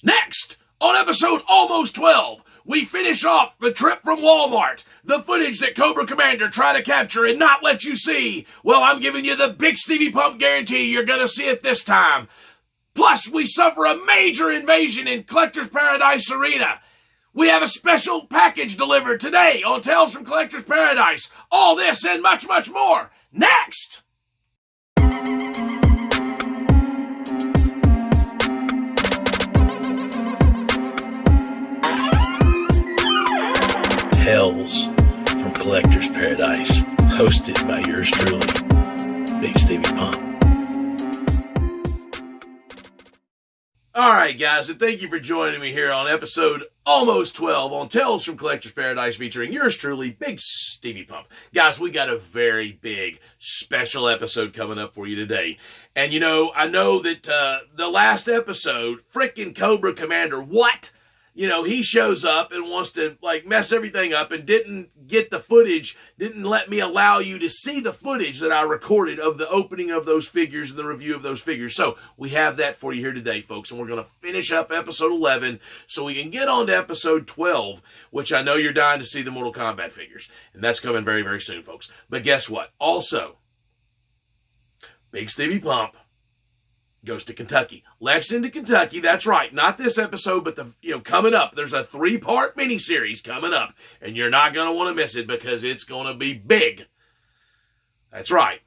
Next, on episode almost 12, we finish off the trip from Walmart, the footage that Cobra Commander tried to capture and not let you see. Well, I'm giving you the Bigsteviepump guarantee you're going to see it this time. Plus, we suffer a major invasion in Collector's Paradise Arena. We have a special package delivered today on Tales from Collector's Paradise. All this and much, much more. Next! Tales from Collector's Paradise, hosted by yours truly, Bigsteviepump. Alright guys, and thank you for joining me here on episode almost 12 on Tales from Collector's Paradise featuring yours truly, Bigsteviepump. Guys, we got a very big special episode coming up for you today. And you know, I know that the last episode, frickin' Cobra Commander, what? You know, he shows up and wants to, like, mess everything up and didn't get the footage, didn't let me allow you to see the footage that I recorded of the opening of those figures and the review of those figures. So, we have that for you here today, folks, and we're going to finish up episode 11 so we can get on to episode 12, which I know you're dying to see the Mortal Kombat figures. And that's coming very, very soon, folks. But guess what? Also, Bigsteviepump goes to Kentucky. Lexington, Kentucky, that's right. Not this episode, but coming up. There's a 3-part miniseries coming up, and you're not going to want to miss it because it's going to be big. That's right.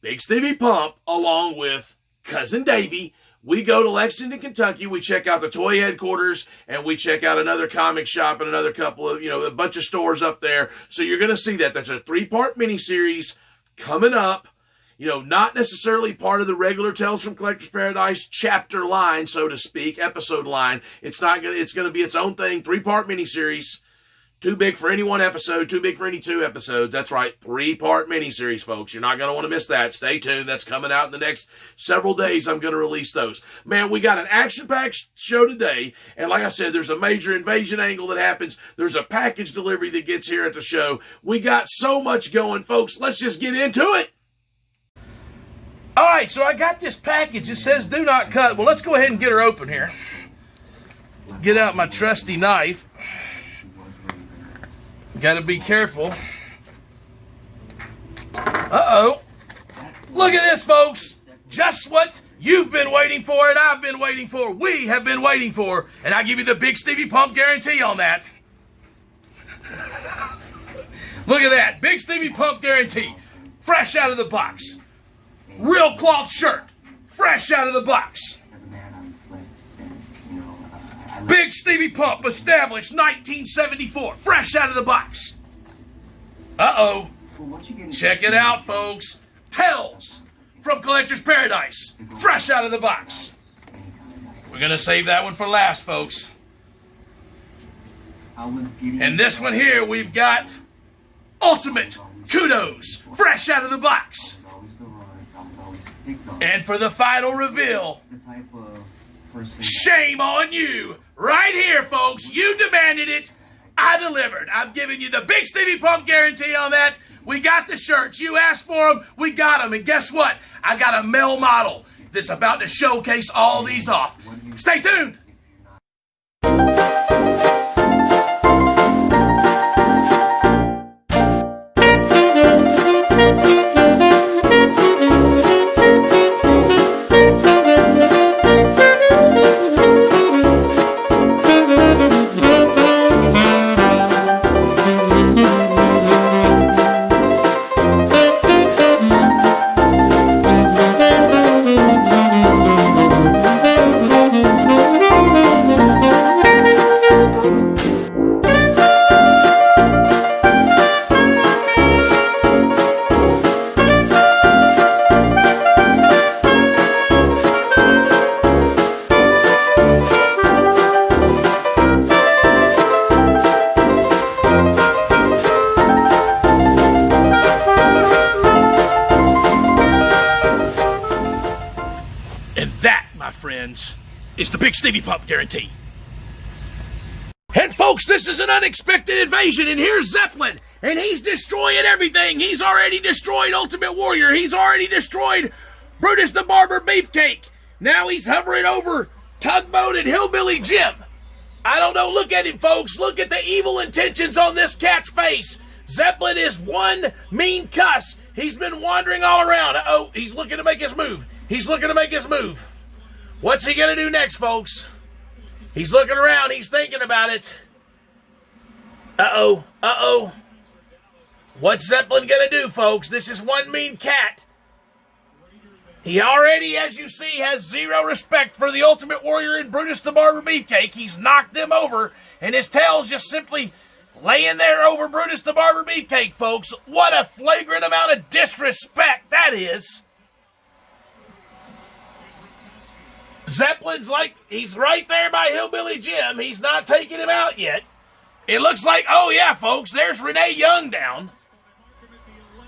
Bigsteviepump, along with Cousin Davey, we go to Lexington, Kentucky. We check out the toy headquarters, and we check out another comic shop and another couple of, a bunch of stores up there. So you're going to see that. That's a 3-part miniseries coming up. Not necessarily part of the regular Tales from Collector's Paradise chapter line, so to speak, episode line. It's going to be its own thing, 3-part miniseries. Too big for any one episode, too big for any 2 episodes. That's right, 3-part miniseries, folks. You're not going to want to miss that. Stay tuned. That's coming out in the next several days. I'm going to release those. Man, we got an action-packed show today, and like I said, there's a major invasion angle that happens. There's a package delivery that gets here at the show. We got so much going, folks. Let's just get into it. All right, so I got this package. It says do not cut. Well, let's go ahead and get her open here. Get out my trusty knife. Got to be careful. Uh-oh. Look at this, folks. Just what you've been waiting for and I've been waiting for. We have been waiting for. And I give you the Bigsteviepump guarantee on that. Look at that. Bigsteviepump guarantee. Fresh out of the box. Real cloth shirt, fresh out of the box. Bigsteviepump, established 1974, fresh out of the box. Uh-oh. Check it out, folks. Tales from Collector's Paradise, fresh out of the box. We're going to save that one for last, folks. And this one here, we've got Ultimate Kudos, fresh out of the box. And for the final reveal, shame on you. Right here, folks. You demanded it. I delivered. I'm giving you the Bigsteviepump guarantee on that. We got the shirts. You asked for them. We got them. And guess what? I got a male model that's about to showcase all these off. Stay tuned. It's the Bigsteviepump guarantee. And folks, this is an unexpected invasion, and here's Zeppelin, and he's destroying everything. He's already destroyed Ultimate Warrior. He's already destroyed Brutus the Barber Beefcake. Now he's hovering over Tugboat and Hillbilly Jim. I don't know. Look at him, folks. Look at the evil intentions on this cat's face. Zeppelin is one mean cuss. He's been wandering all around. Uh-oh, he's looking to make his move. He's looking to make his move. What's he going to do next, folks? He's looking around. He's thinking about it. Uh-oh, uh-oh. What's Zeppelin going to do, folks? This is one mean cat. He already, as you see, has zero respect for the Ultimate Warrior and Brutus the Barber Beefcake. He's knocked them over, and his tail's just simply laying there over Brutus the Barber Beefcake, folks. What a flagrant amount of disrespect that is. Zeppelin's like, he's right there by Hillbilly Jim. He's not taking him out yet. It looks like, oh yeah, folks, there's Renee Young down.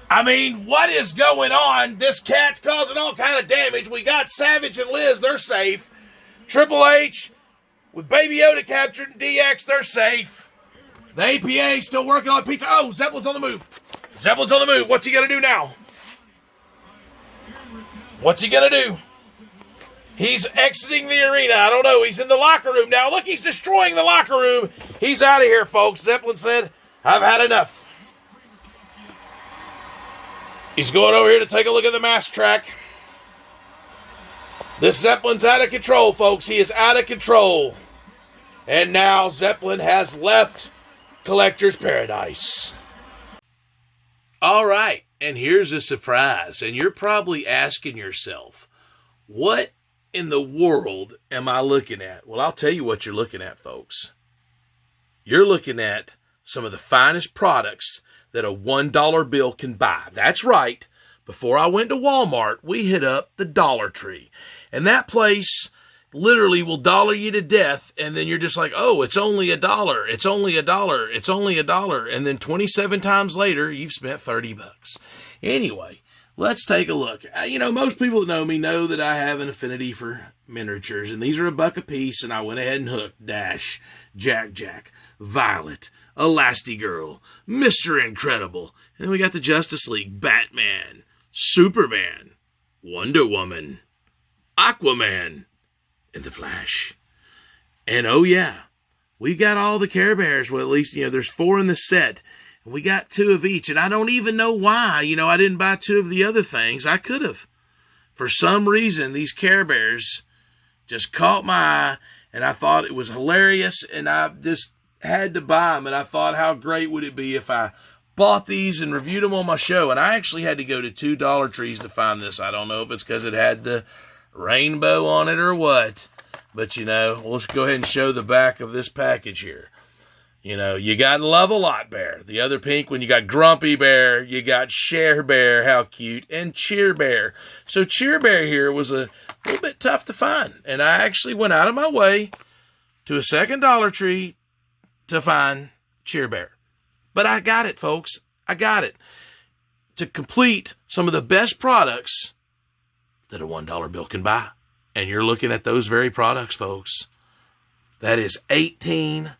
I mean, what is going on? This cat's causing all kind of damage. We got Savage and Liz, they're safe. Triple H, with Baby Yoda captured and DX, they're safe. The APA still working on pizza. Oh, Zeppelin's on the move. Zeppelin's on the move. What's he going to do now? What's he going to do? He's exiting the arena. I don't know. He's in the locker room now. Look, he's destroying the locker room. He's out of here, folks. Zeppelin said, I've had enough. He's going over here to take a look at the mask track. This Zeppelin's out of control, folks. He is out of control. And now Zeppelin has left Collector's Paradise. All right, and here's a surprise. And you're probably asking yourself, what in the world am I looking at? Well, I'll tell you what you're looking at, folks. You're looking at some of the finest products that a $1 bill can buy. That's right. Before I went to Walmart, we hit up the Dollar Tree. And that place literally will dollar you to death. And then you're just like, oh, it's only $1. It's only $1. It's only $1. And then 27 times later, you've spent $30. Anyway, let's take a look. You know, most people that know me know that I have an affinity for miniatures. And these are $1 a piece. And I went ahead and hooked Dash, Jack, Violet, Elastigirl, Mr. Incredible, and then we got the Justice League, Batman, Superman, Wonder Woman, Aquaman, and the Flash. And oh yeah, we got all the Care Bears. Well, at least, you know, there's 4 in the set, and we got 2 of each, and I don't even know why, you know, I didn't buy 2 of the other things. I could have. For some reason, these Care Bears just caught my eye, and I thought it was hilarious, and I just had to buy them, and I thought, how great would it be if I bought these and reviewed them on my show. And I actually had to go to 2 Dollar Trees to find this. I don't know if it's because it had the rainbow on it or what, but you know, we'll just go ahead and show the back of this package here. You know, you got Love-A-Lot Bear, the other pink one. You got Grumpy Bear, you got Share Bear, how cute, and Cheer Bear. So Cheer Bear here was a little bit tough to find, and I actually went out of my way to a second Dollar Tree to find Cheer Bear. But I got it, folks. I got it. To complete some of the best products that a $1 bill can buy. And you're looking at those very products, folks. That is 18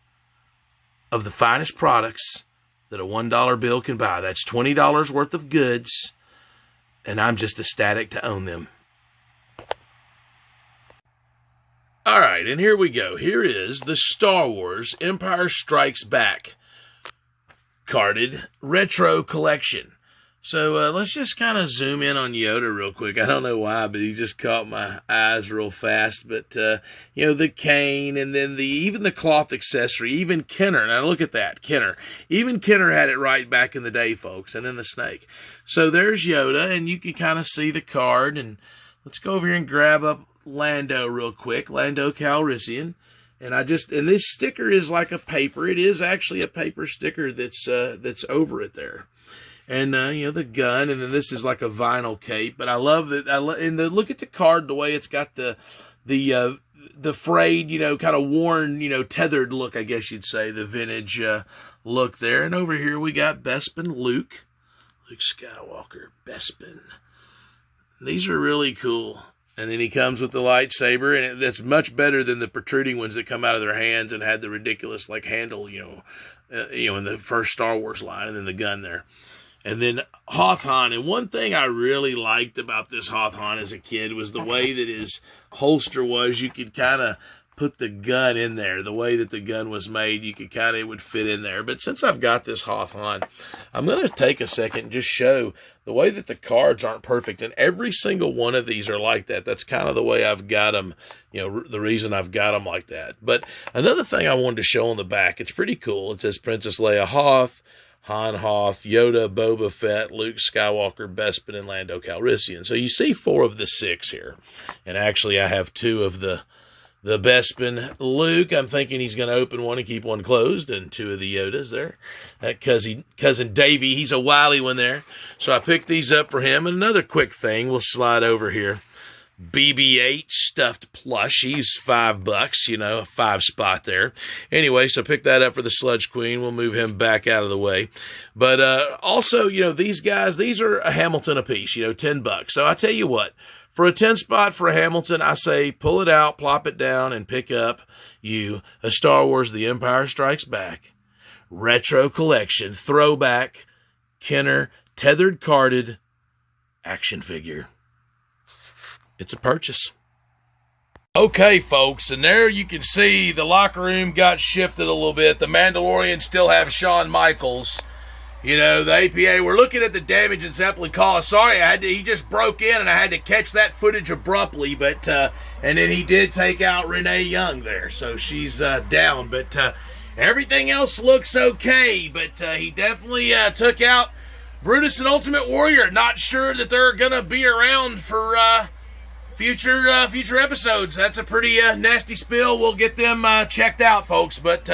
of the finest products that a $1 bill can buy. That's $20 worth of goods. And I'm just ecstatic to own them. All right, and here we go. Here is the Star Wars Empire Strikes Back carded retro collection. So let's just kind of zoom in on Yoda real quick. I don't know why, but he just caught my eyes real fast. But, you know, the cane and then even the cloth accessory, even Kenner. Now look at that, Kenner. Even Kenner had it right back in the day, folks. And then the snake. So there's Yoda, and you can kind of see the card. And let's go over here and grab up Lando real quick, Lando Calrissian, and this sticker is like a paper. It is actually a paper sticker that's over it there, and you know, the gun, and then this is like a vinyl cape. But I love that. Look at the card, the way it's got the frayed, you know, kind of worn, you know, tethered look, I guess you'd say, the vintage look there. And over here we got Bespin Luke Skywalker, Bespin. These are really cool. And then he comes with the lightsaber, and that's much better than the protruding ones that come out of their hands and had the ridiculous like handle, you know, in the first Star Wars line, and then the gun there. And then Hawthorne. And one thing I really liked about this Hawthorne as a kid was the way that his holster was. You could kind of put the gun in there. The way that the gun was made, you could kind of, it would fit in there. But since I've got this Hawthorne, I'm going to take a second and just show the way that the cards aren't perfect. And every single one of these are like that. That's kind of the way I've got them, the reason I've got them like that. But another thing I wanted to show on the back, it's pretty cool. It says Princess Leia Hoth, Han Hoth, Yoda, Boba Fett, Luke Skywalker, Bespin, and Lando Calrissian. So you see 4 of the 6 here. And actually I have 2 of the Bespin. Luke, I'm thinking he's going to open one and keep one closed, and 2 of the Yodas there. That cousin Davey, he's a wily one there. So I picked these up for him. And another quick thing, we'll slide over here. BB-8 stuffed plush. He's $5, a 5 spot there. Anyway, so pick that up for the Sludge Queen. We'll move him back out of the way. But also, these guys, these are a Hamilton apiece, $10. So I tell you what, for a 10 spot for a Hamilton, I say pull it out, plop it down, and pick up a Star Wars The Empire Strikes Back retro collection, throwback, Kenner, tethered carded action figure. It's a purchase. Okay, folks, and there you can see the locker room got shifted a little bit. The Mandalorian still have Shawn Michaels. The APA, we're looking at the damage at Zeppelin call. Sorry, he just broke in, and I had to catch that footage abruptly. But and then he did take out Renee Young there, so she's down. But everything else looks okay. But he definitely took out Brutus and Ultimate Warrior. Not sure that they're gonna be around for future episodes. That's a pretty nasty spill. We'll get them checked out, folks. But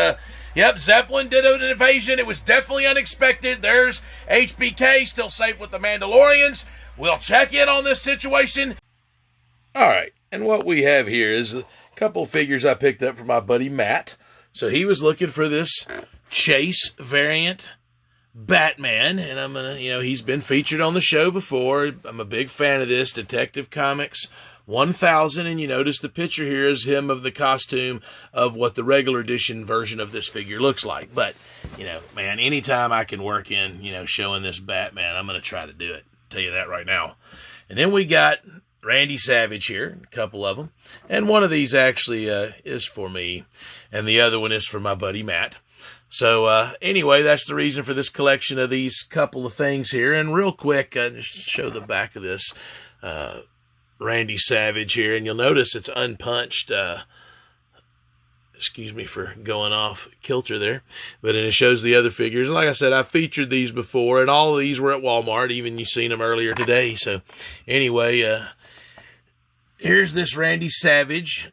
yep, Zeppelin did an invasion. It was definitely unexpected. There's HBK still safe with the Mandalorians. We'll check in on this situation. All right, and what we have here is a couple of figures I picked up from my buddy Matt. So he was looking for this Chase variant Batman, and I'm gonna, he's been featured on the show before. I'm a big fan of this, Detective Comics 1000, and you notice the picture here is him of the costume of what the regular edition version of this figure looks like. But, man, anytime I can work in, showing this Batman, I'm going to try to do it. I'll tell you that right now. And then we got Randy Savage here, a couple of them. And one of these actually is for me, and the other one is for my buddy Matt. So, anyway, that's the reason for this collection of these couple of things here. And real quick, just show the back of this Randy Savage here, and you'll notice it's unpunched. Excuse me for going off kilter there. But then it shows the other figures. And like I said, I've featured these before, and all of these were at Walmart. Even you've seen them earlier today. So, anyway, here's this Randy Savage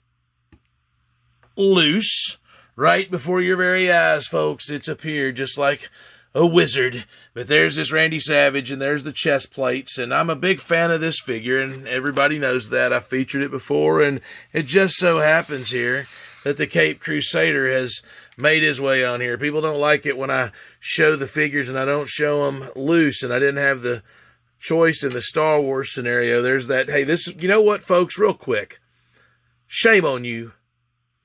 loose. Right before your very eyes, folks, it's appeared just like a wizard. But there's this Randy Savage, and there's the chest plates, and I'm a big fan of this figure, and everybody knows that. I've featured it before, and it just so happens here that the Cape Crusader has made his way on here. People don't like it when I show the figures and I don't show them loose, and I didn't have the choice in the Star Wars scenario. There's that. Hey, this, you know what, folks, real quick. Shame on you,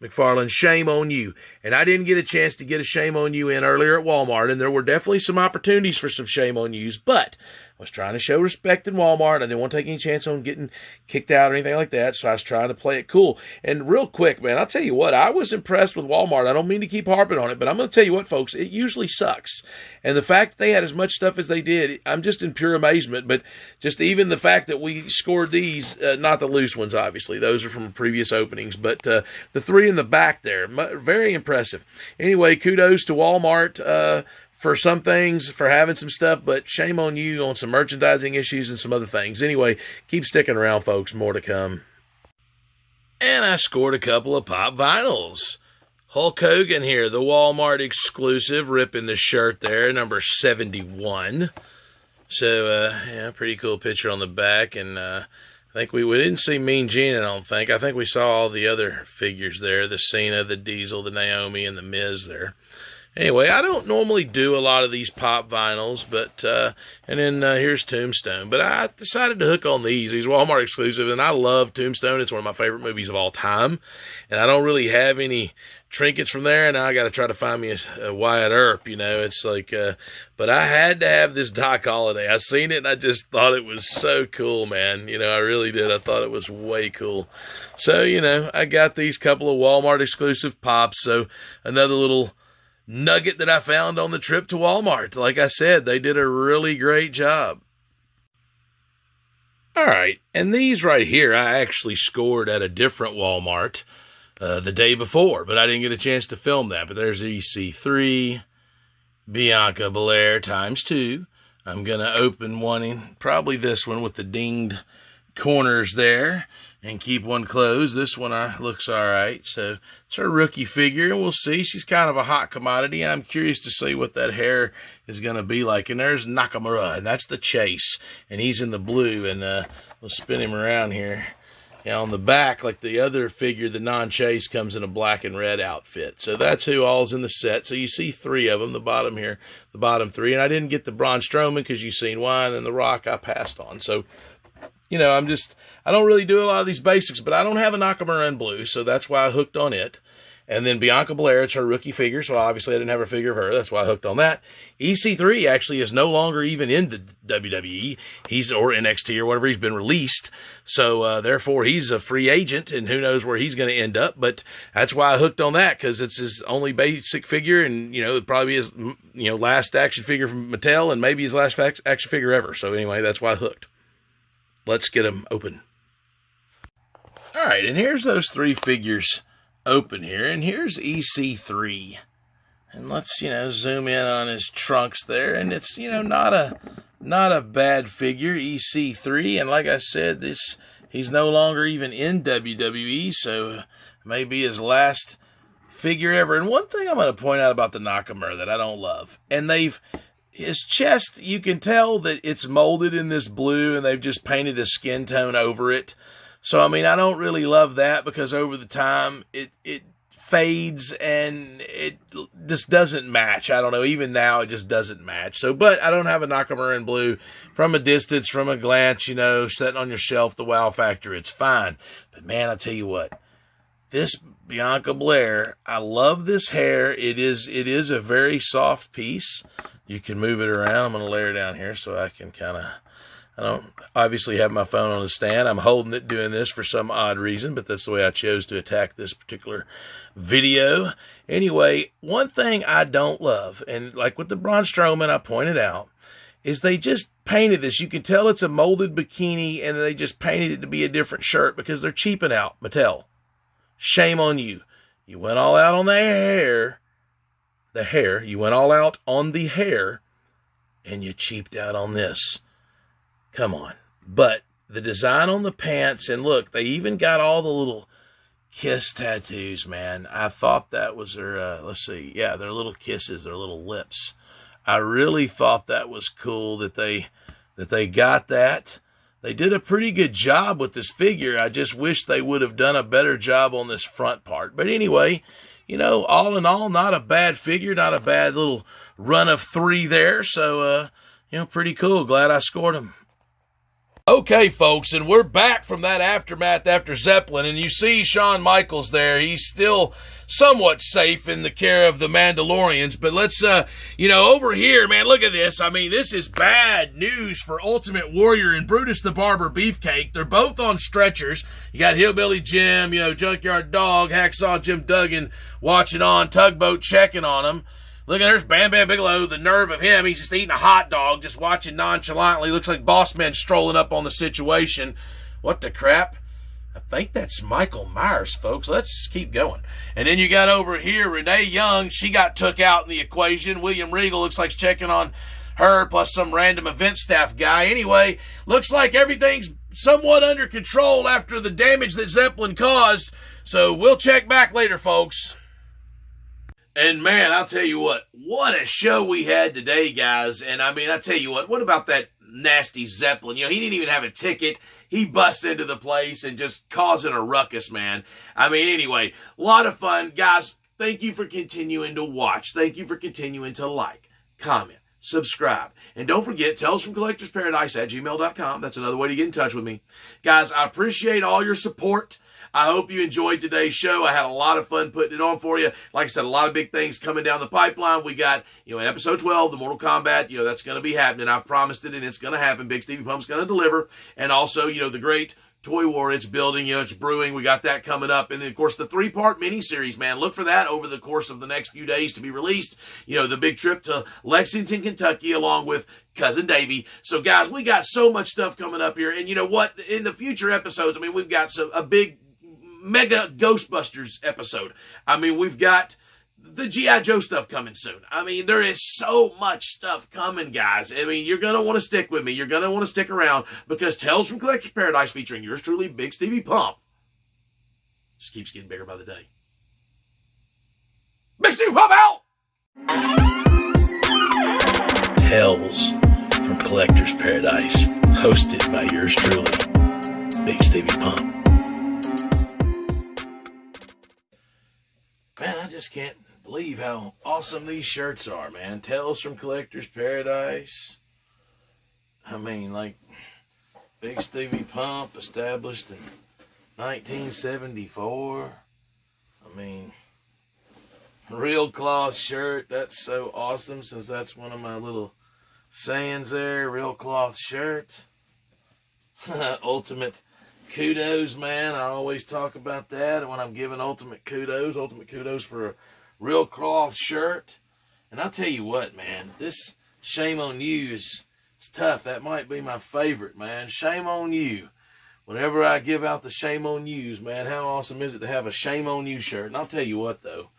McFarlane, shame on you. And I didn't get a chance to get a shame on you in earlier at Walmart, and there were definitely some opportunities for some shame on yous, but I was trying to show respect in Walmart. I didn't want to take any chance on getting kicked out or anything like that, so I was trying to play it cool. And real quick, man, I'll tell you what, I was impressed with Walmart. I don't mean to keep harping on it, but I'm going to tell you what, folks, it usually sucks. And the fact that they had as much stuff as they did, I'm just in pure amazement. But just even the fact that we scored these, not the loose ones, obviously. Those are from previous openings. But the three in the back there, very impressive. Anyway, kudos to Walmart for some things, for having some stuff, but shame on you on some merchandising issues and some other things. Anyway, keep sticking around, folks. More to come. And I scored a couple of pop vinyls. Hulk Hogan here, the Walmart exclusive, ripping the shirt there, number 71. So, yeah, pretty cool picture on the back. And I think we didn't see Mean Gene, I don't think. I think we saw all the other figures there, the Cena, the Diesel, the Naomi, and the Miz there. Anyway, I don't normally do a lot of these pop vinyls, but, and then here's Tombstone. But I decided to hook on these. These Walmart exclusive, and I love Tombstone. It's one of my favorite movies of all time. And I don't really have any trinkets from there, and now I got to try to find me a Wyatt Earp, you know. It's like, but I had to have this Doc Holliday. I seen it, and I just thought it was so cool, man. You know, I really did. I thought it was way cool. So, you know, I got these couple of Walmart exclusive pops. So another little nugget that I found on the trip to Walmart. Like I said, they did a really great job. All right, and these right here, I actually scored at a different Walmart the day before, but I didn't get a chance to film that. But there's EC3, Bianca Belair ×2. I'm going to open one, in, probably this one with the dinged corners there, and keep one closed. This one looks all right. So it's her rookie figure, and we'll see. She's kind of a hot commodity. I'm curious to see what that hair is going to be like. And there's Nakamura, and that's the Chase, and he's in the blue. And we'll spin him around here. Now on the back, like the other figure, the non-Chase comes in a black and red outfit. So that's who all's in the set. So you see 3 of them, the bottom here, the bottom 3. And I didn't get the Braun Strowman because you've seen why, and then the Rock I passed on. So, you know, I don't really do a lot of these basics, but I don't have a Nakamura in blue, so that's why I hooked on it. And then Bianca Belair, it's her rookie figure, so obviously I didn't have a figure of her. That's why I hooked on that. EC3 actually is no longer even in the WWE. Or NXT or whatever. He's been released. So, therefore, he's a free agent, and who knows where he's going to end up. But that's why I hooked on that, because it's his only basic figure, and, you know, it probably his, you know, last action figure from Mattel, and maybe his last action figure ever. So, anyway, that's why I hooked. Let's get them open. All right, and here's those 3 figures open here, and here's EC3. And let's, you know, zoom in on his trunks there, and it's, you know, not a bad figure, EC3. And like I said, he's no longer even in WWE, so maybe his last figure ever. And one thing I'm going to point out about the Nakamura that I don't love, and his chest, you can tell that it's molded in this blue, and they've just painted a skin tone over it. So, I mean, I don't really love that, because over the time, it fades, and it just doesn't match. I don't know. Even now, it just doesn't match. So, but I don't have a Nakamura in blue. From a distance, from a glance, you know, sitting on your shelf, the wow factor, it's fine. But, man, I tell you what, this Bianca Belair, I love this hair. It is a very soft piece. You can move it around. I'm going to lay her down here so I can kind of... I don't obviously have my phone on the stand. I'm holding it doing this for some odd reason, but that's the way I chose to attack this particular video. Anyway, one thing I don't love, and like with the Braun Strowman I pointed out, is they just painted this. You can tell it's a molded bikini, and they just painted it to be a different shirt because they're cheaping out, Mattel. Shame on you. You went all out on the hair. You went all out on the hair, and you cheaped out on this. Come on. But the design on the pants, and look, they even got all the little kiss tattoos, man. I thought that was their, let's see, yeah, their little kisses, their little lips. I really thought that was cool that they got that. They did a pretty good job with this figure. I just wish they would have done a better job on this front part. But anyway, you know, all in all, not a bad figure, not a bad little run of 3 there. So, you know, pretty cool. Glad I scored them. Okay, folks, and we're back from that aftermath after Zeppelin, and you see Shawn Michaels there. He's still somewhat safe in the care of the Mandalorians, but let's, you know, over here, man, look at this. I mean, this is bad news for Ultimate Warrior and Brutus the Barber Beefcake. They're both on stretchers. You got Hillbilly Jim, you know, Junkyard Dog, Hacksaw Jim Duggan watching on, Tugboat checking on them. Look, there's Bam Bam Bigelow, the nerve of him. He's just eating a hot dog, just watching nonchalantly. Looks like Boss Man strolling up on the situation. What the crap? I think that's Michael Myers, folks. Let's keep going. And then you got over here Renee Young. She got took out in the equation. William Regal looks like he's checking on her, plus some random event staff guy. Anyway, looks like everything's somewhat under control after the damage that Zeppelin caused. So we'll check back later, folks. And man, I'll tell you what a show we had today, guys. And I mean, I tell you what about that nasty Zeppelin? You know, he didn't even have a ticket. He busts into the place and just causing a ruckus, man. I mean, anyway, a lot of fun. Guys, Thank you for continuing to watch. Thank you for continuing to like, comment, subscribe. And don't forget, talesfromcollectorsparadise@gmail.com. That's another way to get in touch with me. Guys, I appreciate all your support. I hope you enjoyed today's show. I had a lot of fun putting it on for you. Like I said, a lot of big things coming down the pipeline. We got, in episode 12, the Mortal Kombat, that's going to be happening. I've promised it, and it's going to happen. Bigsteviepum's going to deliver. And also, the great Toy War, it's building, it's brewing. We got that coming up. And then, of course, the 3-part miniseries, man. Look for that over the course of the next few days to be released. The big trip to Lexington, Kentucky, along with Cousin Davey. So, guys, we got so much stuff coming up here. And you know what? In the future episodes, we've got a big mega Ghostbusters episode. We've got the G.I. Joe stuff coming soon. There is so much stuff coming, guys. You're going to want to stick with me. You're going to want to stick around because Tales from Collector's Paradise featuring yours truly, Bigsteviepump, just keeps getting bigger by the day. Bigsteviepump out! Tales from Collector's Paradise, hosted by yours truly, Bigsteviepump. Man, I just can't believe how awesome these shirts are, man. Tales from Collector's Paradise. Bigsteviepump, established in 1974. Real cloth shirt. That's so awesome, since that's one of my little sayings there. Real cloth shirt. Ultimate kudos, man. I always talk about that when I'm giving ultimate kudos for a real cloth shirt. And I'll tell you what, man, this Shame on You is tough. That might be my favorite, man. Shame on You. Whenever I give out the Shame on Yous, man, how awesome is it to have a Shame on You shirt? And I'll tell you what, though,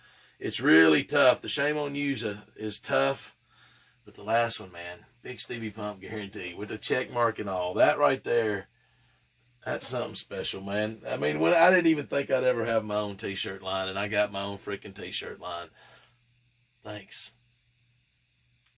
it's really tough. The Shame on Yous is tough, but the last one, man, Bigsteviepump guarantee with the check mark and all, that right there, that's something special, man. When I didn't even think I'd ever have my own t-shirt line, and I got my own freaking t-shirt line. Thanks.